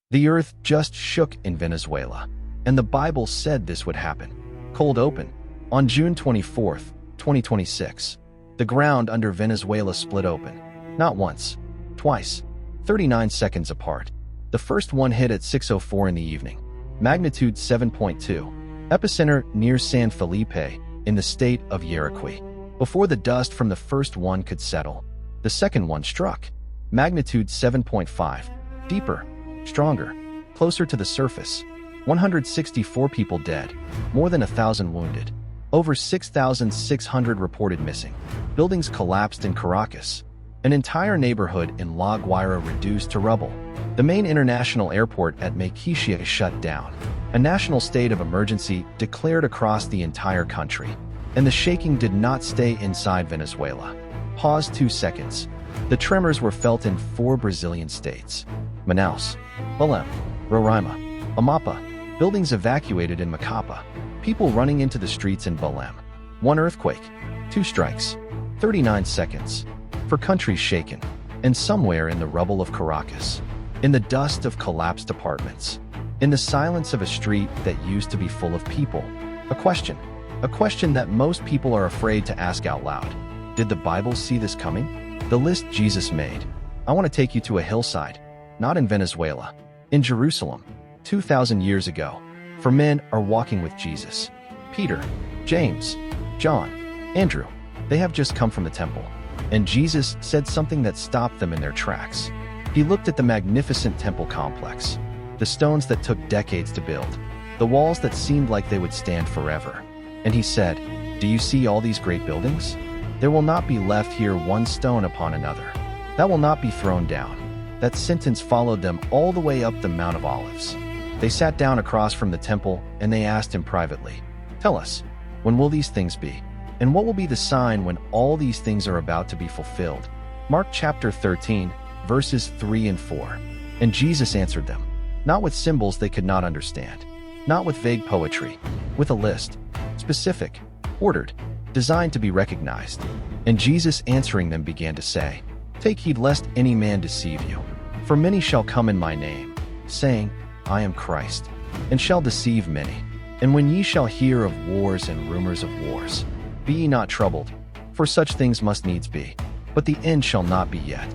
The earth just shook in Venezuela, and the Bible said this would happen. Cold open. On June 24th, 2026, the ground under Venezuela split open. Not once, twice, 39 seconds apart. The first one hit at 6:04 in the evening. Magnitude 7.2. Epicenter near San Felipe in the state of Yaracuy. Before the dust from the first one could settle, the second one struck. Magnitude 7.5. Deeper, stronger, closer to the surface. 164 people dead, more than 1,000 wounded. Over 6,600 reported missing. Buildings collapsed in Caracas. An entire neighborhood in La Guaira reduced to rubble. The main international airport at Maiquetía shut down. A national state of emergency declared across the entire country. And the shaking did not stay inside Venezuela. Pause 2 seconds. The tremors were felt in 4 Brazilian states: Manaus, Belém, Roraima, Amapá. Buildings evacuated in Macapá. People running into the streets in Belém. 1 earthquake, 2 strikes, 39 seconds. For countries shaken, and somewhere in the rubble of Caracas, in the dust of collapsed apartments, in the silence of a street that used to be full of people, a question that most people are afraid to ask out loud. Did the Bible see this coming? The list Jesus made. I want to take you to a hillside, not in Venezuela, in Jerusalem, 2,000 years ago. For men are walking with Jesus. Peter, James, John, Andrew, they have just come from the temple. And Jesus said something that stopped them in their tracks. He looked at the magnificent temple complex, the stones that took decades to build, the walls that seemed like they would stand forever. And he said, "Do you see all these great buildings? There will not be left here one stone upon another. That will not be thrown down." That sentence followed them all the way up the Mount of Olives. They sat down across from the temple and they asked him privately, "Tell us, when will these things be? And what will be the sign when all these things are about to be fulfilled?" Mark chapter 13, verses 3 and 4. And Jesus answered them, not with symbols they could not understand, not with vague poetry, with a list, specific, ordered, designed to be recognized. And Jesus answering them began to say, "Take heed lest any man deceive you. For many shall come in my name, saying, I am Christ, and shall deceive many. And when ye shall hear of wars and rumors of wars, be ye not troubled, for such things must needs be, but the end shall not be yet.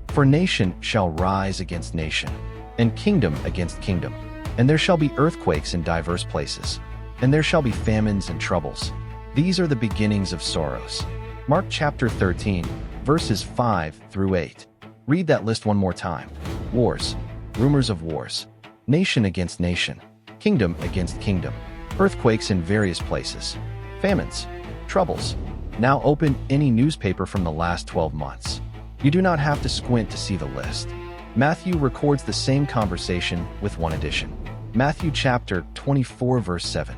For nation shall rise against nation, and kingdom against kingdom. And there shall be earthquakes in diverse places, and there shall be famines and troubles. These are the beginnings of sorrows." Mark chapter 13, verses 5 through 8. Read that list one more time. Wars, rumors of wars, nation against nation, kingdom against kingdom, earthquakes in various places, famines, troubles. Now open any newspaper from the last 12 months. You do not have to squint to see the list. Matthew records the same conversation with one addition. Matthew chapter 24, verse 7.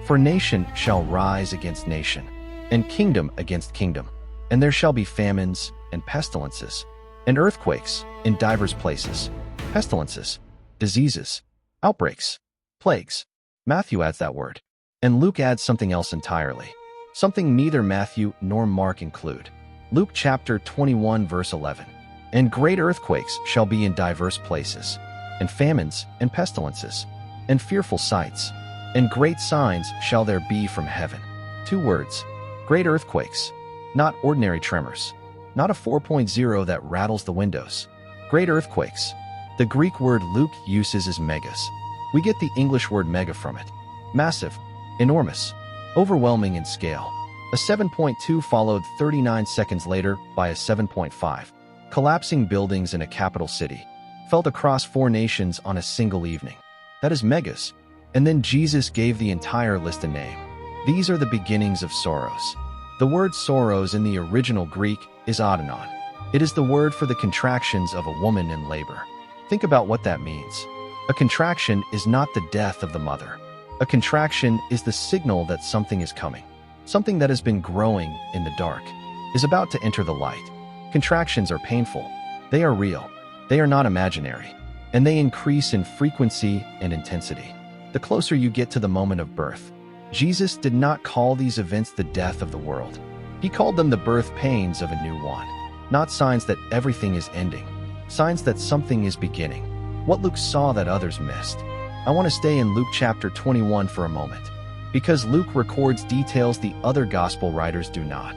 "For nation shall rise against nation, and kingdom against kingdom. And there shall be famines and pestilences, and earthquakes in divers places, pestilences, diseases, outbreaks, plagues." Matthew adds that word. And Luke adds something else entirely. Something neither Matthew nor Mark include. Luke chapter 21, verse 11. "And great earthquakes shall be in diverse places, and famines and pestilences, and fearful sights, and great signs shall there be from heaven." 2 words. Great earthquakes. Not ordinary tremors. Not a 4.0 that rattles the windows. Great earthquakes. The Greek word Luke uses is megas. We get the English word mega from it. Massive, enormous, overwhelming in scale. A 7.2 followed 39 seconds later by a 7.5. Collapsing buildings in a capital city, felt across 4 nations on a single evening. That is megas. And then Jesus gave the entire list a name. These are the beginnings of sorrows. The word sorrows in the original Greek is odenon. It is the word for the contractions of a woman in labor. Think about what that means. A contraction is not the death of the mother. A contraction is the signal that something is coming. Something that has been growing in the dark is about to enter the light. Contractions are painful. They are real. They are not imaginary. And they increase in frequency and intensity. The closer you get to the moment of birth. Jesus did not call these events the death of the world. He called them the birth pains of a new one. Not signs that everything is ending. Signs that something is beginning. what Luke saw that others missed. I want to stay in Luke chapter 21 for a moment, because Luke records details the other gospel writers do not.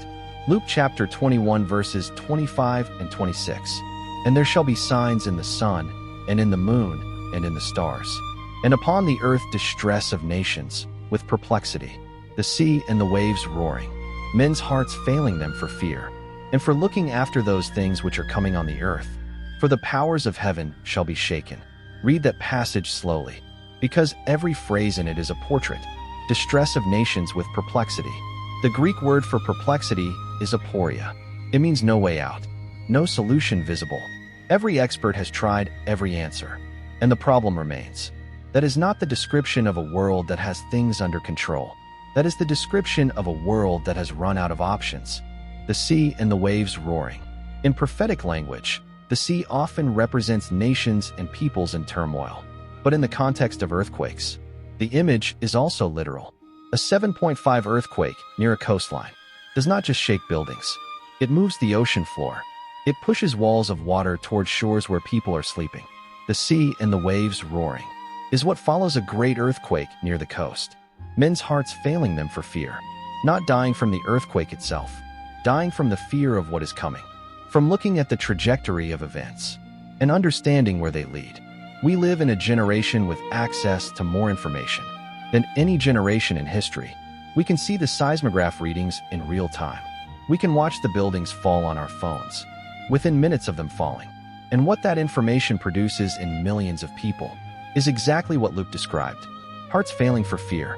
Luke chapter 21 verses 25 and 26. And there shall be signs in the sun, and in the moon, and in the stars. And upon the earth distress of nations, with perplexity, the sea and the waves roaring, men's hearts failing them for fear, and for looking after those things which are coming on the earth. For the powers of heaven shall be shaken. Read that passage slowly, because every phrase in it is a portrait. Distress of nations with perplexity. The Greek word for perplexity is aporia. It means no way out, no solution visible. Every expert has tried every answer, and the problem remains. That is not the description of a world that has things under control. That is the description of a world that has run out of options. The sea and the waves roaring. In prophetic language, the sea often represents nations and peoples in turmoil. But in the context of earthquakes, the image is also literal. A 7.5 earthquake near a coastline does not just shake buildings. It moves the ocean floor. It pushes walls of water towards shores where people are sleeping. The sea and the waves roaring is what follows a great earthquake near the coast. Men's hearts failing them for fear, not dying from the earthquake itself, dying from the fear of what is coming, from looking at the trajectory of events and understanding where they lead. We live in a generation with access to more information than any generation in history. We can see the seismograph readings in real time. We can watch the buildings fall on our phones, within minutes of them falling. And what that information produces in millions of people is exactly what Luke described. Hearts failing for fear.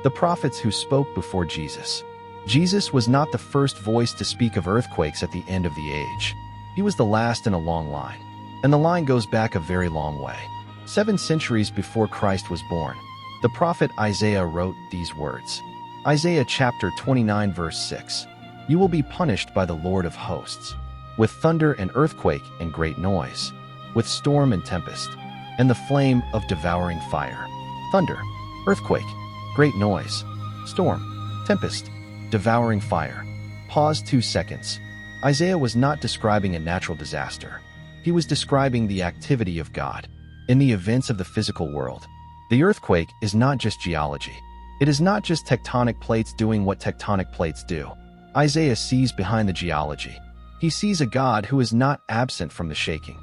The prophets who spoke before Jesus. Jesus was not the first voice to speak of earthquakes at the end of the age. He was the last in a long line. And the line goes back a very long way. 7 centuries before Christ was born, the prophet Isaiah wrote these words. Isaiah chapter 29 verse 6. You will be punished by the Lord of hosts, with thunder and earthquake and great noise, with storm and tempest, and the flame of devouring fire. Thunder, earthquake, great noise, storm, tempest, devouring fire. Pause 2 seconds. Isaiah was not describing a natural disaster. He was describing the activity of God in the events of the physical world. The earthquake is not just geology. It is not just tectonic plates doing what tectonic plates do. Isaiah sees behind the geology. He sees a God who is not absent from the shaking.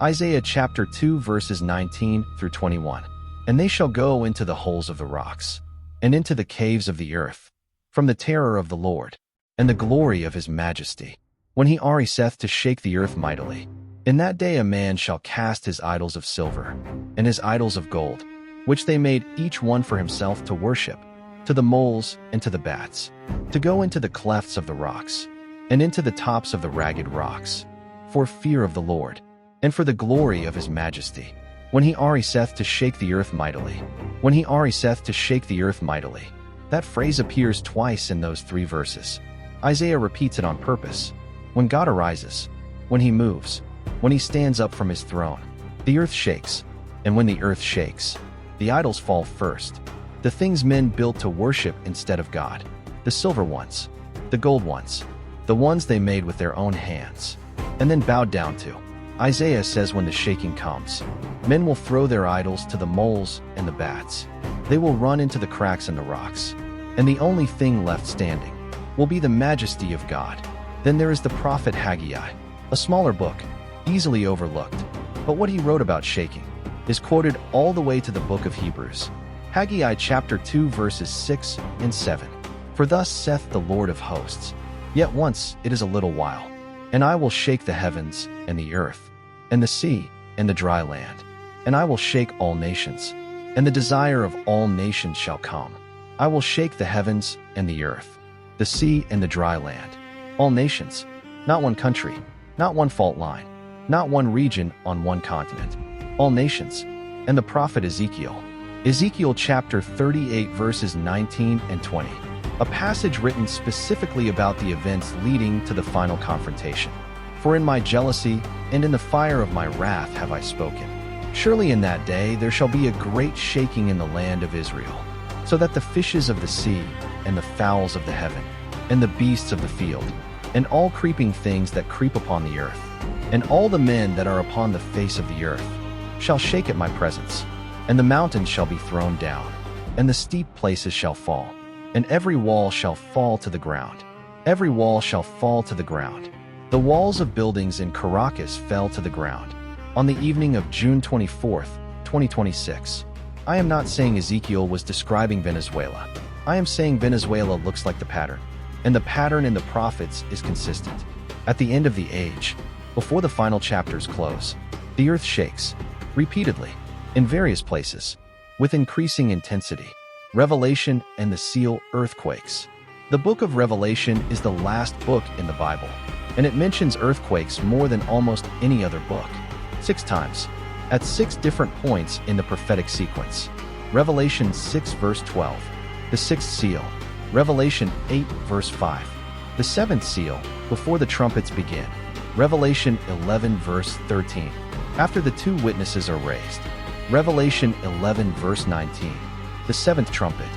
Isaiah chapter 2 verses 19 through 21. And they shall go into the holes of the rocks, and into the caves of the earth, from the terror of the Lord, and the glory of his majesty, when he ariseth to shake the earth mightily. In that day a man shall cast his idols of silver, and his idols of gold, which they made each one for himself to worship, to the moles and to the bats, to go into the clefts of the rocks, and into the tops of the ragged rocks, for fear of the Lord, and for the glory of his majesty, when he ariseth to shake the earth mightily. When he ariseth to shake the earth mightily. That phrase appears twice in those 3 verses. Isaiah repeats it on purpose. When God arises, when he moves, when he stands up from his throne, the earth shakes. And when the earth shakes, the idols fall first. The things men built to worship instead of God. The silver ones, the gold ones, the ones they made with their own hands, and then bowed down to. Isaiah says when the shaking comes, men will throw their idols to the moles and the bats. They will run into the cracks in the rocks, and the only thing left standing will be the majesty of God. Then there is the prophet Haggai, a smaller book, easily overlooked, but what he wrote about shaking is quoted all the way to the book of Hebrews. Haggai chapter 2 verses 6 and 7. For thus saith the Lord of hosts, yet once it is a little while, and I will shake the heavens and the earth, and the sea and the dry land, and I will shake all nations, and the desire of all nations shall come. I will shake the heavens and the earth, the sea and the dry land, all nations, not one country, not one fault line, not one region on one continent, all nations. And the prophet Ezekiel. Ezekiel chapter 38 verses 19 and 20. A passage written specifically about the events leading to the final confrontation. For in my jealousy and in the fire of my wrath have I spoken. Surely in that day there shall be a great shaking in the land of Israel, so that the fishes of the sea, and the fowls of the heaven, and the beasts of the field, and all creeping things that creep upon the earth, and all the men that are upon the face of the earth, shall shake at my presence, and the mountains shall be thrown down, and the steep places shall fall, and every wall shall fall to the ground. Every wall shall fall to the ground. The walls of buildings in Caracas fell to the ground on the evening of June 24th, 2026. I am not saying Ezekiel was describing Venezuela. I am saying Venezuela looks like the pattern, and the pattern in the prophets is consistent. At the end of the age, before the final chapters close, the earth shakes, repeatedly, in various places, with increasing intensity. Revelation and the seal earthquakes. The book of Revelation is the last book in the Bible, and it mentions earthquakes more than almost any other book. 6 times, at 6 different points in the prophetic sequence. Revelation 6 verse 12, the 6th seal. Revelation 8 verse 5, the 7th seal, before the trumpets begin. Revelation 11 verse 13, after the 2 witnesses are raised. Revelation 11 verse 19, the 7th trumpet.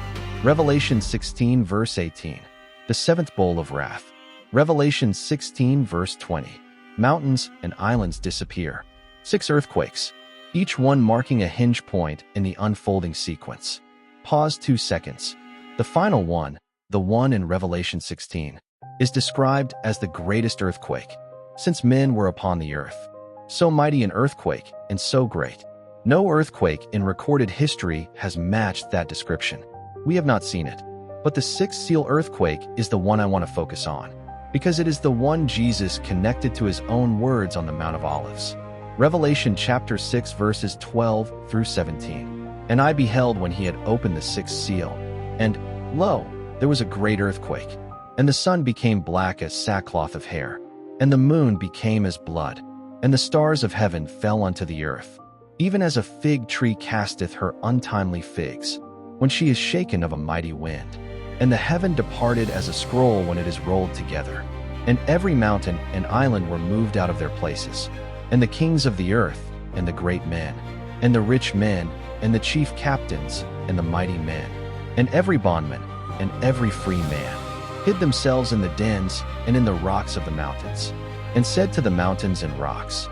Revelation 16 verse 18, the 7th bowl of wrath. Revelation 16 verse 20, mountains and islands disappear. 6 earthquakes, each one marking a hinge point in the unfolding sequence. Pause 2 seconds. The final one, the one in Revelation 16, is described as the greatest earthquake since men were upon the earth. So mighty an earthquake and so great. No earthquake in recorded history has matched that description. We have not seen it, but the 6th seal earthquake is the one I want to focus on, because it is the one Jesus connected to his own words on the Mount of Olives. Revelation chapter 6 verses 12 through 17. And I beheld when he had opened the 6th seal, and, lo, there was a great earthquake, and the sun became black as sackcloth of hair, and the moon became as blood, and the stars of heaven fell unto the earth, even as a fig tree casteth her untimely figs, when she is shaken of a mighty wind. And the heaven departed as a scroll when it is rolled together, and every mountain and island were moved out of their places, and the kings of the earth, and the great men, and the rich men, and the chief captains, and the mighty men, and every bondman, and every free man, hid themselves in the dens and in the rocks of the mountains, and said to the mountains and rocks,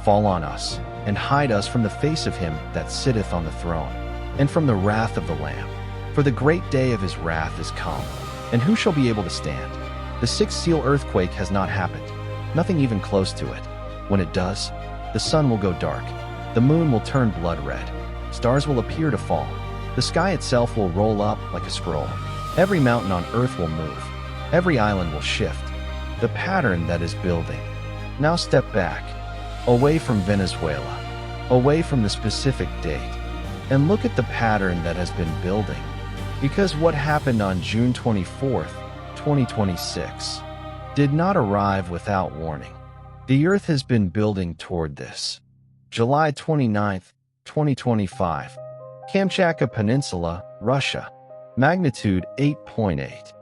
Fall on us, and hide us from the face of him that sitteth on the throne, and from the wrath of the Lamb. For the great day of his wrath is come, and who shall be able to stand? The 6th seal earthquake has not happened, nothing even close to it. When it does, the sun will go dark, the moon will turn blood red, stars will appear to fall, the sky itself will roll up like a scroll, every mountain on earth will move, every island will shift. The pattern that is building. Now step back, away from Venezuela, away from the specific date, and look at the pattern that has been building. Because what happened on June 24th, 2026, did not arrive without warning. The earth has been building toward this. July 29th, 2025, Kamchatka Peninsula, Russia, magnitude 8.8.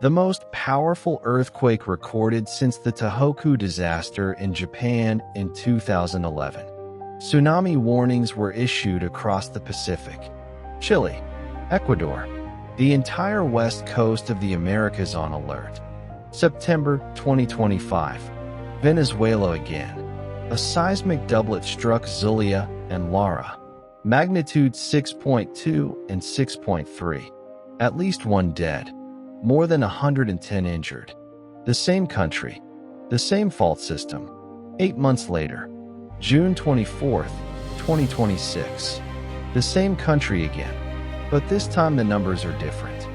The most powerful earthquake recorded since the Tohoku disaster in Japan in 2011. Tsunami warnings were issued across the Pacific. Chile, Ecuador, the entire west coast of the Americas on alert. September 2025, Venezuela again. A seismic doublet struck Zulia and Lara, magnitude 6.2 and 6.3. At least 1 dead, more than 110 injured. The same country, the same fault system. 8 months later, June 24th, 2026. The same country again, but this time the numbers are different.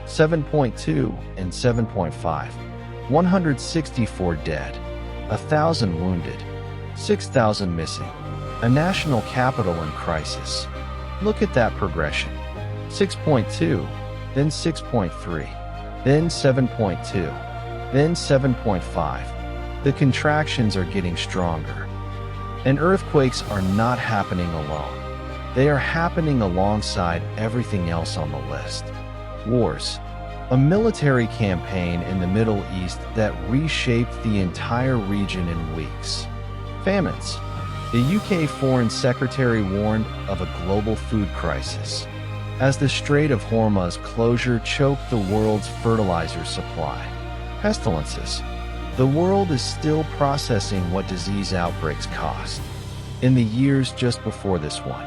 7.2 and 7.5. 164 dead, 1,000 wounded, 6,000 missing. A national capital in crisis. Look at that progression. 6.2, then 6.3, then 7.2, then 7.5. The contractions are getting stronger. And earthquakes are not happening alone. They are happening alongside everything else on the list. Wars. A military campaign in the Middle East that reshaped the entire region in weeks. Famines. The UK Foreign Secretary warned of a global food crisis as the Strait of Hormuz closure choked the world's fertilizer supply. Pestilences. The world is still processing what disease outbreaks cost. In the years just before this one,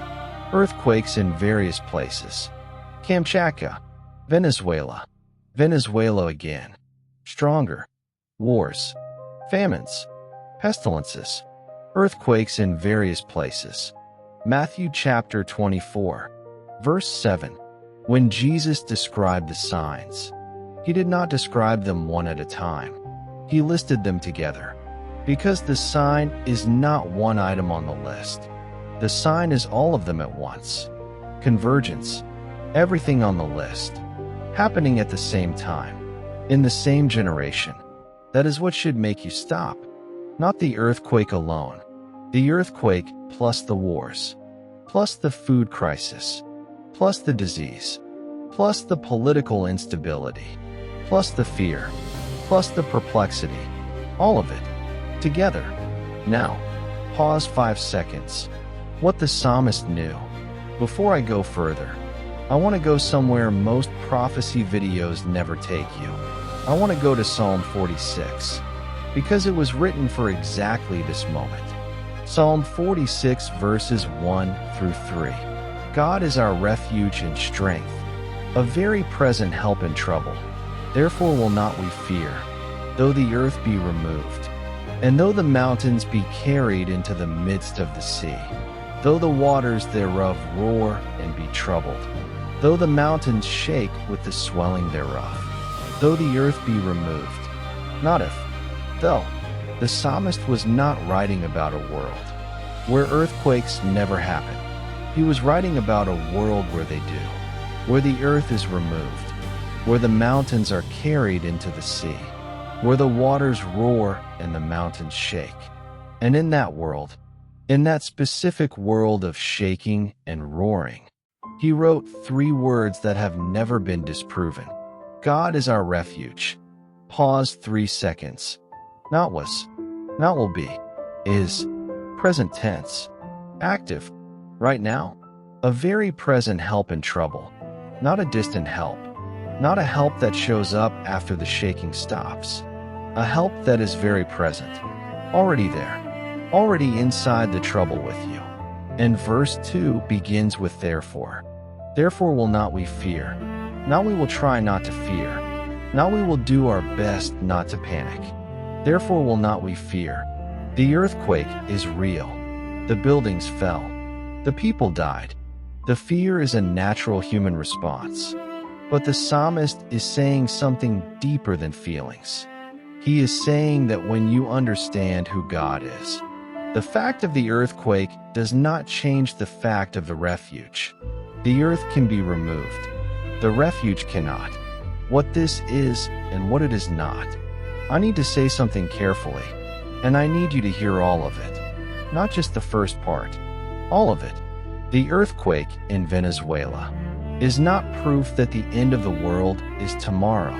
earthquakes in various places. Kamchatka, Venezuela. Venezuela again. Stronger. Wars. Famines. Pestilences. Earthquakes in various places. Matthew chapter 24, verse 7. When Jesus described the signs, he did not describe them one at a time. He listed them together. Because the sign is not one item on the list. The sign is all of them at once. Convergence. Everything on the list. Happening at the same time. In the same generation. That is what should make you stop. Not the earthquake alone. The earthquake plus the wars. Plus the food crisis. Plus the disease. Plus the political instability. Plus the fear. Plus the perplexity. All of it. Together. Now, pause 5 seconds. What the psalmist knew. Before I go further, I want to go somewhere most prophecy videos never take you. I want to go to Psalm 46, because it was written for exactly this moment. Psalm 46 verses 1 through 3. God is our refuge and strength, a very present help in trouble. Therefore will not we fear, though the earth be removed, and though the mountains be carried into the midst of the sea, though the waters thereof roar and be troubled, though the mountains shake with the swelling thereof, though the earth be removed. Not if, though. The psalmist was not writing about a world where earthquakes never happen. He was writing about a world where they do, where the earth is removed, where the mountains are carried into the sea, where the waters roar and the mountains shake. And in that world, in that specific world of shaking and roaring, he wrote 3 words that have never been disproven. God is our refuge. Pause 3 seconds. Not was, not will be, is, present tense, active, right now, a very present help in trouble, not a distant help, not a help that shows up after the shaking stops, a help that is very present, already there, already inside the trouble with you. And verse 2 begins with therefore. Therefore will not we fear. Now we will try not to fear. Now we will do our best not to panic. Therefore will not we fear. The earthquake is real. The buildings fell. The people died. The fear is a natural human response. But the psalmist is saying something deeper than feelings. He is saying that when you understand who God is, the fact of the earthquake does not change the fact of the refuge. The earth can be removed. The refuge cannot. What this is and what it is not. I need to say something carefully, and I need you to hear all of it. Not just the first part. All of it. The earthquake in Venezuela is not proof that the end of the world is tomorrow.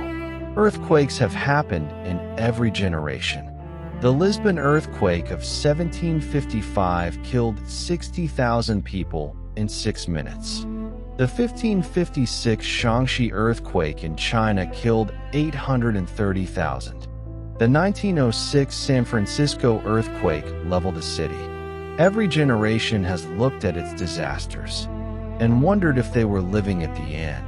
Earthquakes have happened in every generation. The Lisbon earthquake of 1755 killed 60,000 people in 6 minutes. The 1556 Shaanxi earthquake in China killed 830,000. The 1906 San Francisco earthquake leveled a city. Every generation has looked at its disasters and wondered if they were living at the end.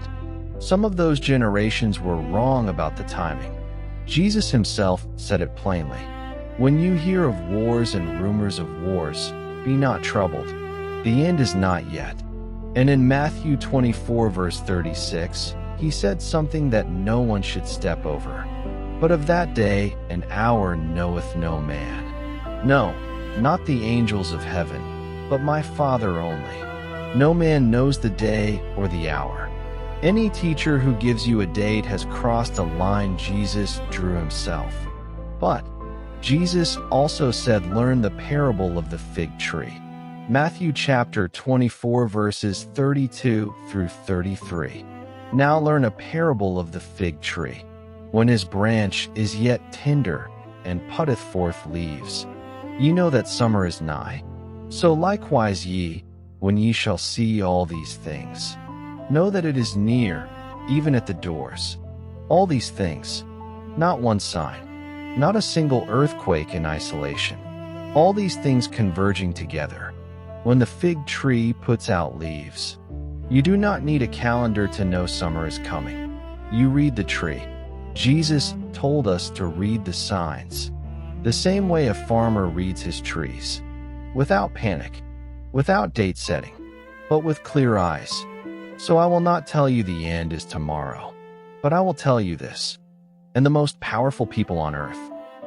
Some of those generations were wrong about the timing. Jesus himself said it plainly. When you hear of wars and rumors of wars, be not troubled. The end is not yet. And in Matthew 24 verse 36, he said something that no one should step over. But of that day and hour knoweth no man. No, not the angels of heaven, but my Father only. No man knows the day or the hour. Any teacher who gives you a date has crossed a line Jesus drew himself. But Jesus also said, learn the parable of the fig tree. Matthew chapter 24 verses 32 through 33. Now learn a parable of the fig tree. When his branch is yet tender and putteth forth leaves, ye know that summer is nigh. So likewise ye, when ye shall see all these things, know that it is near, even at the doors. All these things, not one sign, not a single earthquake in isolation. All these things converging together, when the fig tree puts out leaves. You do not need a calendar to know summer is coming. You read the tree. Jesus told us to read the signs, the same way a farmer reads his trees, without panic, without date setting, but with clear eyes. So I will not tell you the end is tomorrow, but I will tell you this. And the most powerful people on earth,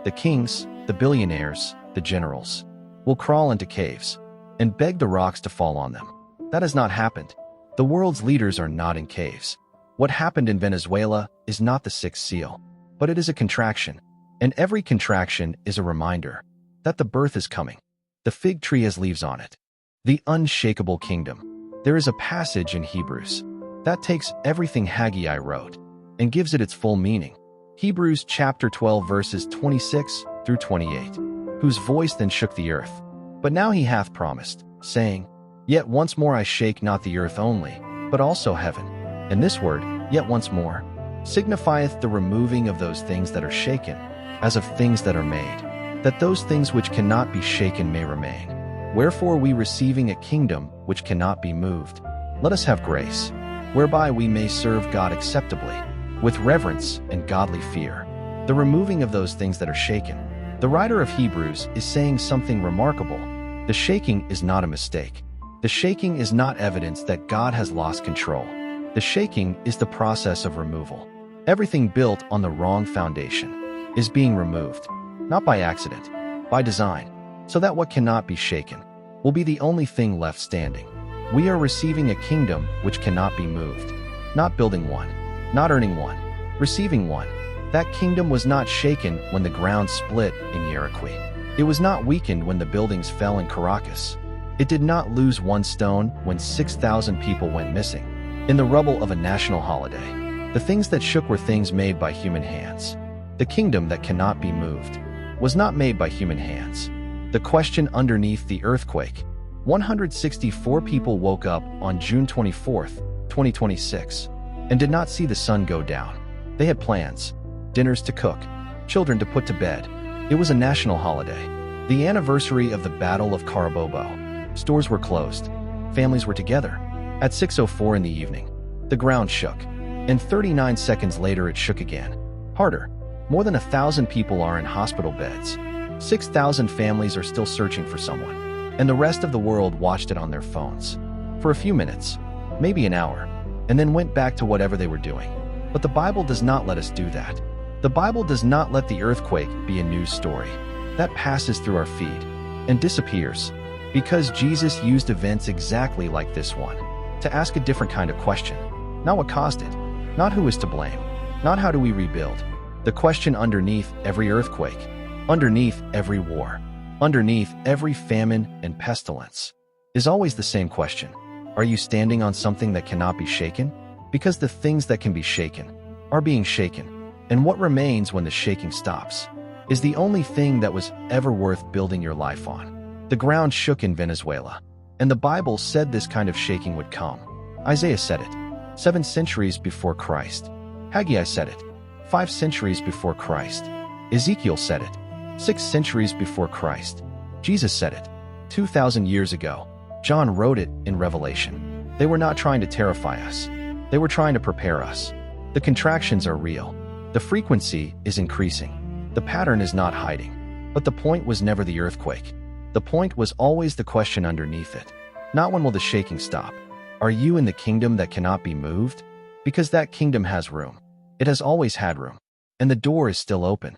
the kings, the billionaires, the generals, will crawl into caves and beg the rocks to fall on them. That has not happened. The world's leaders are not in caves. What happened in Venezuela is not the sixth seal, but it is a contraction, and every contraction is a reminder that the birth is coming. The fig tree has leaves on it. The unshakable kingdom. There is a passage in Hebrews that takes everything Haggai wrote and gives it its full meaning. Hebrews chapter 12 verses 26 through 28, whose voice then shook the earth. But now he hath promised, saying, Yet once more I shake not the earth only, but also heaven. And this word, yet once more, signifieth the removing of those things that are shaken, as of things that are made, that those things which cannot be shaken may remain. Wherefore we receiving a kingdom which cannot be moved, let us have grace, whereby we may serve God acceptably, with reverence and godly fear. The removing of those things that are shaken. The writer of Hebrews is saying something remarkable. The shaking is not a mistake. The shaking is not evidence that God has lost control. The shaking is the process of removal. Everything built on the wrong foundation is being removed, not by accident, by design, so that what cannot be shaken will be the only thing left standing. We are receiving a kingdom which cannot be moved, not building one, not earning one, receiving one. That kingdom was not shaken when the ground split in Yaracuy. It was not weakened when the buildings fell in Caracas. It did not lose one stone when 6,000 people went missing in the rubble of a national holiday. The things that shook were things made by human hands. The kingdom that cannot be moved was not made by human hands. The question underneath the earthquake: 164 people woke up on June 24th, 2026, and did not see the sun go down. They had plans, dinners to cook, children to put to bed. It was a national holiday, the anniversary of the Battle of Carabobo. Stores were closed. Families were together. At 6:04 in the evening, the ground shook, and 39 seconds later it shook again. Harder. More than 1,000 people are in hospital beds. 6,000 families are still searching for someone, and the rest of the world watched it on their phones. For a few minutes, maybe an hour, and then went back to whatever they were doing. But the Bible does not let us do that. The Bible does not let the earthquake be a news story that passes through our feed and disappears, because Jesus used events exactly like this one to ask a different kind of question. Not what caused it, not who is to blame, not how do we rebuild. The question underneath every earthquake, underneath every war, underneath every famine and pestilence, is always the same question. Are you standing on something that cannot be shaken? Because the things that can be shaken are being shaken, and what remains when the shaking stops is the only thing that was ever worth building your life on. The ground shook in Venezuela, and the Bible said this kind of shaking would come. Isaiah said it 7 centuries before Christ. Haggai said it 5 centuries before Christ. Ezekiel said it 6 centuries before Christ. Jesus said it 2,000 years ago. John wrote it in Revelation. They were not trying to terrify us. They were trying to prepare us. The contractions are real. The frequency is increasing. The pattern is not hiding. But the point was never the earthquake. The point was always the question underneath it. Not when will the shaking stop. Are you in the kingdom that cannot be moved? Because that kingdom has room. It has always had room. And the door is still open.